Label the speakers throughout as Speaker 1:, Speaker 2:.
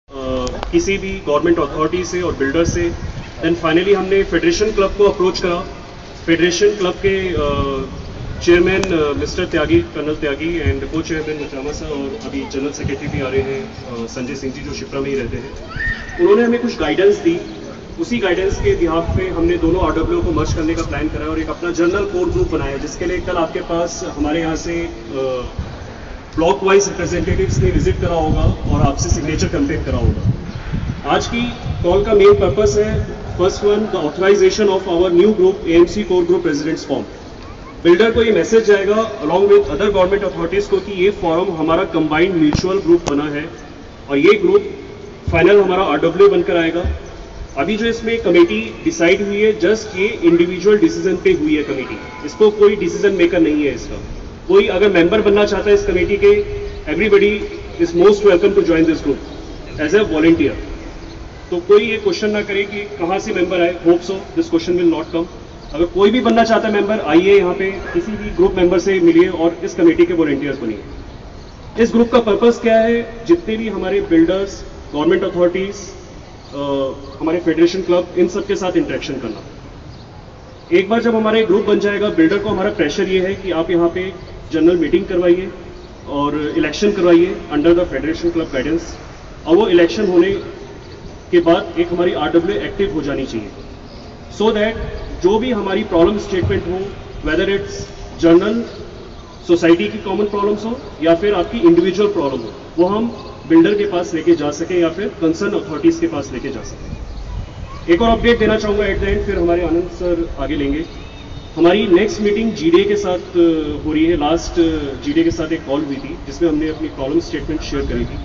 Speaker 1: किसी भी government authority से और बिल्डर से। देन फाइनली हमने फेडरेशन क्लब को अप्रोच करा। फेडरेशन क्लब के chairman mister Tyagi, colonel Tyagi and को चेयरमैन मचामा सर और अभी जनरल सेक्रेटरी भी आ रहे हैं संजय सिंह जी, जो शिप्रा में ही रहते हैं। उन्होंने हमें कुछ गाइडेंस दी। उसी गाइडेंस के बिहाफ पे हमने दोनों आरडब्ल्यू को मर्ज करने का प्लान करा और एक अपना जनरल कोर ग्रुप बनाया, जिसके लिए कल आपके पास हमारे यहाँ से ब्लॉक वाइज रिप्रेजेंटेटिव्स ने विजिट करा होगा और आपसे सिग्नेचर कंपेक्ट करा होगा। आज की कॉल का मेन पर्पस है, first one, the authorisation of our new group AMC core group presidents form. Builder को ये मैसेज जाएगा along with other government authorities को कि ये फॉर्म हमारा कंबाइंड म्यूचुअल ग्रुप बना है और ये ग्रुप फाइनल हमारा आरडब्ल्यू बनकर आएगा। अभी जो इसमें कमेटी डिसाइड हुई है, जस्ट ये इंडिविजुअल डिसीजन पे हुई है कमेटी, इसको कोई डिसीजन मेकर नहीं है इसका। कोई अगर मेंबर बनना चाहता है इस कमेटी के, everybody is most welcome to join this group as a volunteer. तो कोई ये क्वेश्चन ना करे कि कहाँ से मेंबर आए, hope so this question will not come. अगर कोई भी बनना चाहता है मेंबर, आइए यहाँ पे किसी भी ग्रुप मेंबर से मिलिए और इस कमेटी के वॉलंटियर्स बनिए। इस ग्रुप का पर्पस क्या है, जितने भी हमारे बिल्डर्स, गवर्नमेंट अथॉरिटीज, हमारे फेडरेशन क्लब, इन सब के साथ इंटरेक्शन करना। एक बार जब हमारा एक ग्रुप बन जाएगा, बिल्डर को हमारा प्रेशर ये है कि आप यहाँ पे जनरल मीटिंग करवाइए और इलेक्शन करवाइए under the federation club guidance. और वो इलेक्शन होने के बाद एक हमारी आरडब्ल्यू एक्टिव हो जानी चाहिए, सो दैट जो भी हमारी प्रॉब्लम स्टेटमेंट हो, वेदर इट्स जनरल सोसाइटी की कॉमन प्रॉब्लम्स हो या फिर आपकी इंडिविजुअल प्रॉब्लम हो, वो हम बिल्डर के पास लेके जा सकें या फिर कंसर्न अथॉरिटीज के पास लेके जा सकें। एक और अपडेट देना चाहूँगा एट द एंड, फिर हमारे आनंद सर आगे लेंगे। हमारी नेक्स्ट मीटिंग जीडीए के साथ हो रही है। लास्ट जीडीए के साथ एक कॉल हुई थी जिसमें हमने अपनी प्रॉब्लम स्टेटमेंट शेयर करी थी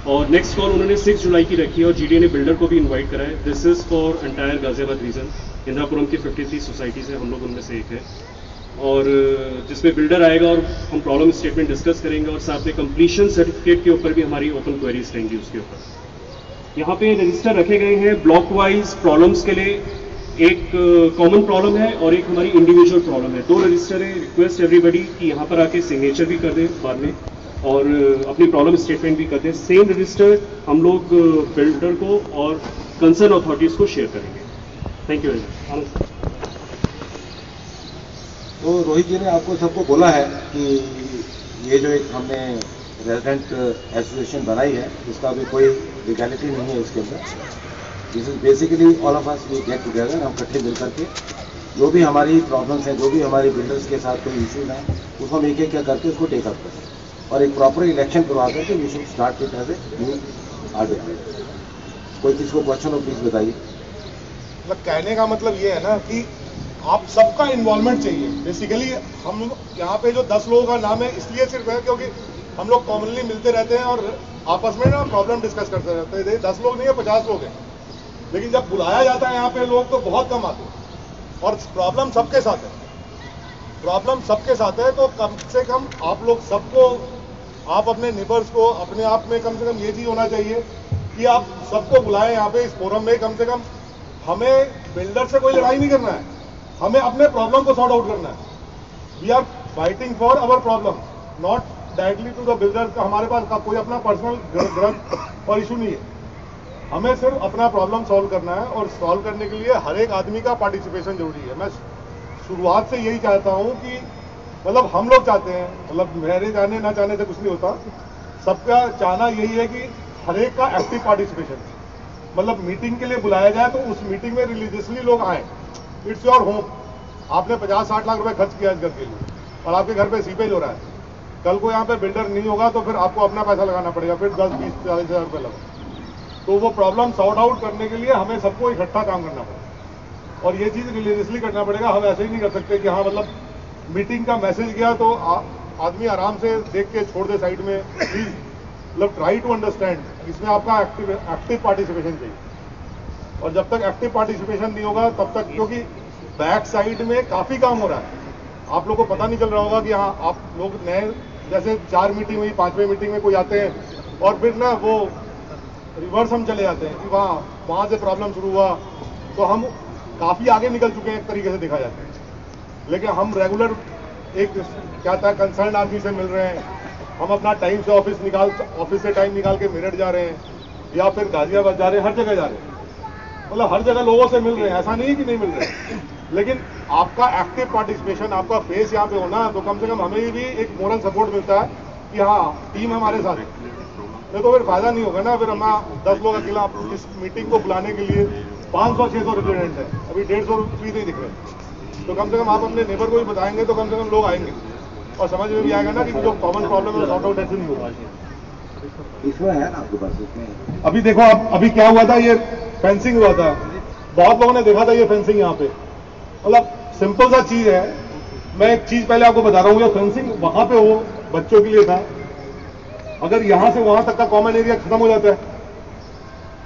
Speaker 1: और नेक्स्ट कॉल उन्होंने 6 जुलाई की रखी है और जीडीए ने बिल्डर को भी इन्वाइट करा है। This is for entire Ghaziabad region. Indirapuram की 53 सोसाइटीज है, हम लोग उनमें से एक है, और जिसमें बिल्डर आएगा और हम प्रॉब्लम स्टेटमेंट डिस्कस करेंगे और साथ में कंप्लीशन सर्टिफिकेट के ऊपर भी हमारी ओपन क्वेरीज रहेंगी उसके ऊपर। यहाँ पे रजिस्टर रखे गए हैं ब्लॉक वाइज प्रॉब्लम्स के लिए। एक कॉमन प्रॉब्लम है और एक हमारी इंडिविजुअल प्रॉब्लम है। 2 रजिस्टर है। रिक्वेस्ट एवरीबडी कि यहाँ पर आके सिग्नेचर भी कर दें बाद में और अपनी प्रॉब्लम स्टेटमेंट भी कर दें। सेम रजिस्टर हम लोग बिल्डर को और कंसर्न अथॉरिटीज को शेयर करेंगे। Thank you very much.
Speaker 2: तो रोहित जी ने आपको सबको बोला है कि ये जो एक हमने रेजिडेंट एसोसिएशन बनाई है, इसका भी कोई लीगैलिटी नहीं है इसके अंदर। This is basically all of us we get together, हम इकट्ठे मिल करके जो भी हमारी प्रॉब्लम्स हैं, जो भी हमारी बिल्डर्स के साथ कोई इश्यूज हैं, उसको हम एक एक क्या करके उसको टेक अप करें और एक प्रॉपर इलेक्शन करवा करके we should start it as a new RW. कोई चीज़ को क्वेश्चन हो प्लीज बताइए।
Speaker 3: मतलब कहने का मतलब ये है ना कि आप सबका इन्वॉल्वमेंट चाहिए। बेसिकली हम यहाँ पे जो 10 लोगों का नाम है इसलिए सिर्फ है क्योंकि हम लोग कॉमनली मिलते रहते हैं और आपस में ना प्रॉब्लम डिस्कस करते रहते हैं। 10 लोग नहीं है, 50 लोग हैं, लेकिन जब बुलाया जाता है यहाँ पे लोग तो बहुत कम आते हैं और प्रॉब्लम सबके साथ है। प्रॉब्लम सबके साथ है तो कम से कम आप लोग सबको, आप अपने नेबर्स को, अपने आप में कम से कम ये चीज़ होना चाहिए कि आप सबको बुलाएं यहाँ पे इस फोरम में। कम से कम हमें बिल्डर से कोई लड़ाई नहीं करना है, हमें अपने प्रॉब्लम को सॉर्ट आउट करना है। We are fighting for our problem, not directly to the builder. हमारे पास कोई अपना पर्सनल ग्रज और इशू नहीं है, हमें सिर्फ अपना प्रॉब्लम सॉल्व करना है और सॉल्व करने के लिए हर एक आदमी का पार्टिसिपेशन जरूरी है। मैं शुरुआत से यही चाहता हूं कि मतलब हम लोग चाहते हैं, मतलब मेरे जाने ना चाहने से कुछ नहीं होता, सबका चाहना यही है कि हर एक का एक्टिव पार्टिसिपेशन। मतलब मीटिंग के लिए बुलाया जाए तो उस मीटिंग में रिलीजियसली लोग आए। इट्स योर होम, आपने 50-60 लाख रुपए खर्च किया इस घर के लिए और आपके घर पे सीपेज हो रहा है। कल को यहाँ पे बिल्डर नहीं होगा तो फिर आपको अपना पैसा लगाना पड़ेगा, फिर 10-20-40 हज़ार रुपये लगा। तो वो प्रॉब्लम सॉर्ट आउट करने के लिए हमें सबको इकट्ठा काम करना पड़ेगा और ये चीज़ रिलीजियसली करना पड़ेगा। हम ऐसे ही नहीं कर सकते कि हाँ मतलब मीटिंग का मैसेज गया तो आदमी आराम से देख के छोड़ दे साइड में। प्लीज मतलब ट्राई टू अंडरस्टैंड, इसमें आपका एक्टिव पार्टिसिपेशन चाहिए और जब तक एक्टिव पार्टिसिपेशन नहीं होगा तब तक, क्योंकि बैक साइड में काफ़ी काम हो रहा है, आप लोगों को पता नहीं चल रहा होगा कि हाँ आप लोग नए, जैसे 4 मीटिंग हुई, 5वें मीटिंग में कोई आते हैं और फिर ना वो रिवर्स हम चले जाते हैं कि वहाँ से प्रॉब्लम शुरू हुआ तो हम काफ़ी आगे निकल चुके हैं एक तरीके से देखा जाता है। लेकिन हम रेगुलर एक क्या था कंसर्न आदमी से मिल रहे हैं, हम अपना टाइम से ऑफिस से टाइम निकाल के मेरठ जा रहे हैं, या फिर गाजियाबाद जा रहे हैं, हर जगह जा रहे हैं, मतलब हर जगह लोगों से मिल रहे हैं, ऐसा नहीं है कि नहीं मिल रहे हैं। लेकिन आपका एक्टिव पार्टिसिपेशन, आपका फेस यहाँ पे होना, तो कम से कम हमें भी एक मोरल सपोर्ट मिलता है कि हाँ टीम हमारे साथ है। नहीं तो फिर फायदा नहीं होगा ना, फिर हम 10 लोग अकेला इस मीटिंग को बुलाने के लिए 500-600 रेजिडेंट है, अभी 150 फीस नहीं दिख रहे, तो कम से कम आप अपने नेबर को भी बताएंगे तो कम से कम लोग आएंगे और समझ में भी आएगा ना कि जो कॉमन प्रॉब्लम है सॉर्ट आउट ऐसे नहीं होगा।
Speaker 2: इसमें है ना आपके पास, इसमें
Speaker 3: अभी देखो आप, अभी क्या हुआ था, ये फेंसिंग हुआ था, बहुत लोगों ने देखा था ये फेंसिंग यहाँ पे, मतलब सिंपल सा चीज है। मैं एक चीज पहले आपको बता रहा हूँ, ये फेंसिंग वहां पे वो बच्चों के लिए था, अगर यहां से वहां तक का कॉमन एरिया खत्म हो जाता है,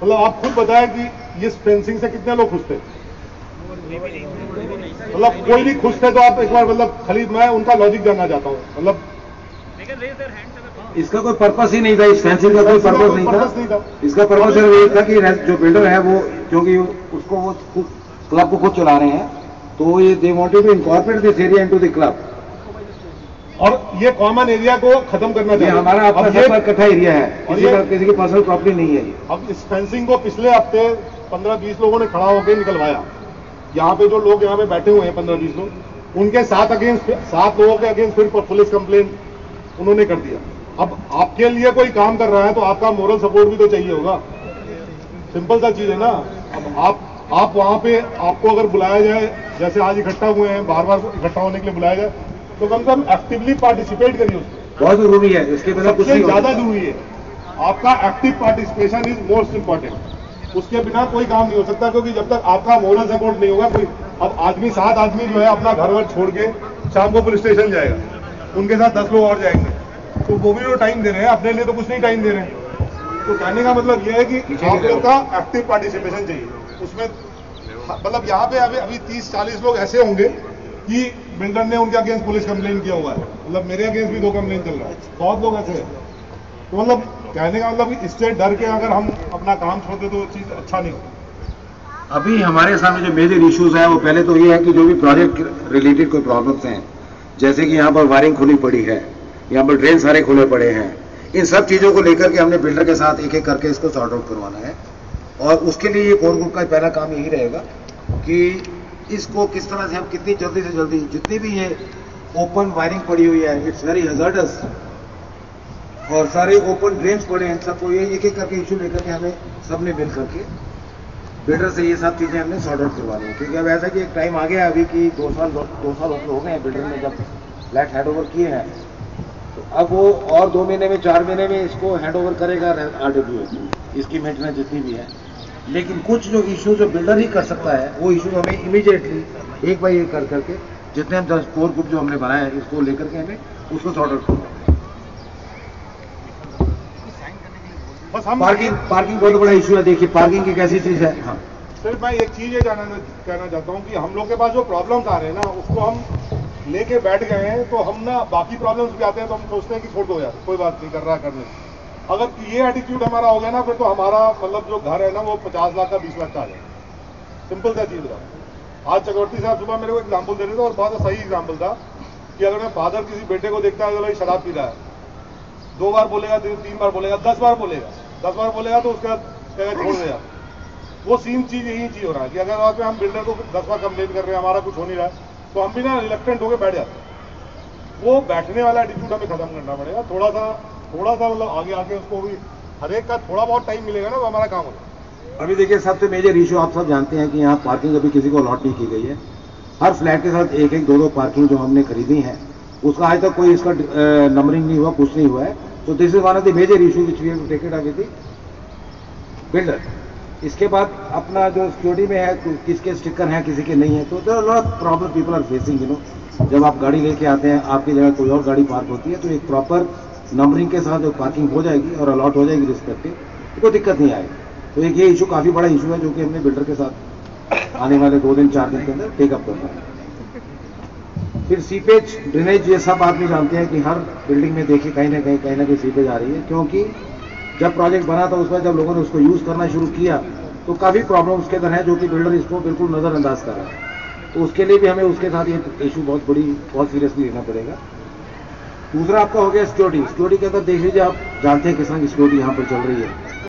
Speaker 3: मतलब आप खुद बताएं कि इस फेंसिंग से कितने लोग खुश थे, मतलब कोई भी खुश थे। तो आप एक बार मतलब खाली मैं उनका लॉजिक जानना चाहता हूँ, मतलब
Speaker 2: इसका कोई पर्पस ही नहीं था, इस फेंसिंग का कोई पर्पस नहीं था। इसका पर्पस सिर्फ ये था कि जो बिल्डर है वो, क्योंकि उसको वो क्लब को खुद चला रहे हैं, तो ये they wanted to incorporate this area into the club,
Speaker 3: और ये कॉमन एरिया को खत्म करना चाहिए।
Speaker 2: हमारा अपना सबका इकट्ठा एरिया है, किसी की पर्सनल प्रॉपर्टी नहीं है।
Speaker 3: अब इस फेंसिंग को पिछले हफ्ते 15-20 लोगों ने खड़ा होकर निकलवाया, यहाँ पे जो लोग यहाँ पे बैठे हुए हैं 15-20 लोग, उनके 7 लोगों के अगेंस्ट फिर पुलिस कंप्लेन उन्होंने कर दिया। अब आपके लिए कोई काम कर रहा है तो आपका मोरल सपोर्ट भी तो चाहिए होगा, सिंपल सा चीज है ना। अब आप वहां पे, आपको अगर बुलाया जाए, जैसे आज इकट्ठा हुए हैं, बार बार इकट्ठा होने के लिए बुलाया जाए, तो कम से कम एक्टिवली पार्टिसिपेट करिए उसमें,
Speaker 2: बहुत जरूरी है, इसके बिना कुछ नहीं,
Speaker 3: ज्यादा जरूरी है। आपका active participation is most important, उसके बिना कोई काम नहीं हो सकता, क्योंकि जब तक आपका मोरल सपोर्ट नहीं होगा कोई, अब आदमी 7 आदमी जो है अपना घर वर छोड़ के शाम को पुलिस स्टेशन जाएगा, उनके साथ 10 लोग और जाएंगे, तो वो भी तो टाइम दे रहे हैं, अपने लिए तो कुछ नहीं टाइम दे रहे हैं। तो कहने का मतलब यह है कि आप लोग का एक्टिव पार्टिसिपेशन चाहिए उसमें। मतलब यहाँ पे अभी 30-40 लोग ऐसे होंगे कि बिल्डर ने उनके अगेंस्ट पुलिस कंप्लेन किया हुआ है, मतलब मेरे अगेंस्ट भी 2 कंप्लेन चल रहा है, बहुत लोग ऐसे हैं। तो मतलब कहने का मतलब इससे डर के अगर हम अपना काम छोड़ते तो चीज अच्छा नहीं होता।
Speaker 2: अभी हमारे सामने जो मेजर इश्यूज है वो पहले तो ये है कि जो भी प्रोजेक्ट रिलेटेड कोई प्रॉब्लम्स हैं, जैसे कि यहाँ पर वायरिंग खुली पड़ी है, यहाँ पर ड्रेन सारे खुले पड़े हैं, इन सब चीजों को लेकर के हमने बिल्डर के साथ एक एक करके इसको सॉर्ट आउट करवाना है। और उसके लिए ये कोर ग्रुप का पहला काम यही रहेगा कि इसको किस तरह से हम कितनी जल्दी से जल्दी, जितनी भी ये ओपन वायरिंग पड़ी हुई है, इट्स वेरी हैजर्डस, और सारे ओपन ड्रेन्स पड़े हैं, सबको ये एक एक करके इशू लेकर के हमें सबने मिल करके बिल्डर से ये सब चीजें हमने सॉर्ट आउट करवानी है। क्योंकि अब ऐसा कि एक टाइम आ गया अभी कि 2 साल हो गए हैं बिल्डर ने जब फ्लैट हैंड ओवर किए हैं, तो अब वो और 2 महीने में 4 महीने में इसको हैंड ओवर करेगा RWA, इसकी मेंटेनेंस जितनी भी है। लेकिन कुछ जो इशू जो बिल्डर ही कर सकता है, वो इशू हमें इमीडिएटली एक बार एक कर करके जितने हम 10 कोर ग्रुप जो हमने बनाया है, इसको लेकर के हमें उसको सॉर्ट आउट करना है।
Speaker 3: बस हम
Speaker 2: पार्किंग बहुत बड़ा इशू है। देखिए पार्किंग की कैसी चीज है। हाँ,
Speaker 3: सिर्फ मैं एक चीज ये कहना चाहता हूँ कि हम लोग के पास जो प्रॉब्लम्स आ रहे हैं ना, उसको हम लेके बैठ गए हैं, तो हम ना बाकी प्रॉब्लम्स भी आते हैं तो हम सोचते हैं कि छोड़ दो यार, कोई बात नहीं, कर रहा करने। अगर ये एटीट्यूड हमारा हो गया ना, फिर तो हमारा मतलब जो घर है ना वो 50 लाख का 20 लाख का आ जाए, सिंपल सा चीज था। आज चक्रवर्ती साहब सुबह मेरे को एग्जाम्पल दे रहे थे और बहुत सही एग्जाम्पल था कि अगर मैं फादर किसी बेटे को देखता है तो भाई शराब पी रहा है, 2 बार बोलेगा, 3 बार बोलेगा, 10 बार बोलेगा तो उसके बाद कहेगा छोड़ दे यार। वो सेम चीज यही चीज हो रहा है कि अगर वहां पे हम बिल्डर को 10 बार कंप्लेन कर रहे हैं, हमारा कुछ हो नहीं रहा है, तो हम भी ना रिलक्टेंट होकर बैठ जाते हैं। वो बैठने वाला एटीट्यूड हमें खत्म करना पड़ेगा, थोड़ा सा मतलब आगे आके उसको भी हर एक का थोड़ा बहुत टाइम मिलेगा ना, वो हमारा काम होगा।
Speaker 2: अभी देखिए सबसे मेजर इशू आप सब जानते हैं कि यहाँ पार्किंग अभी किसी को अलॉट नहीं की गई है। हर फ्लैट के साथ 1-1, 2-2 पार्किंग जो हमने खरीदी है, उसका आज तक कोई इसका नंबरिंग नहीं हुआ, कुछ नहीं हुआ है। तो this is one of the major issue which we have to take it up with the builder. इसके बाद अपना जो सिक्योरिटी में है, किसके स्टिकर हैं, किसी के नहीं है, तो there are lot of problem people are facing, you know. जब आप गाड़ी लेके आते हैं, आपकी जगह कोई और गाड़ी पार्क होती है, तो एक प्रॉपर नंबरिंग के साथ जो पार्किंग हो जाएगी और अलॉट हो जाएगी रिस्पेक्टिव, तो कोई दिक्कत नहीं आएगी। तो एक ये इशू काफी बड़ा इशू है जो कि हमने बिल्डर के साथ आने वाले 2 दिन 4 दिन के अंदर टेकअप करना है। फिर सीपेज, ड्रेनेज, ये सब आदमी जानते हैं कि हर बिल्डिंग में देखिए कहीं ना कहीं सीपेज आ रही है। क्योंकि जब प्रोजेक्ट बना था उसमें जब लोगों ने उसको यूज करना शुरू किया तो काफी प्रॉब्लम उसके अंदर है, जो कि बिल्डर इसको बिल्कुल नजरअंदाज कर रहा है। तो उसके लिए भी हमें उसके साथ ये इशू बहुत सीरियसली लेना पड़ेगा। दूसरा आपका हो गया सिक्योरिटी के अंदर देख लीजिए, आप जानते हैं किस तरह की सिक्योरिटी यहाँ पर चल रही है।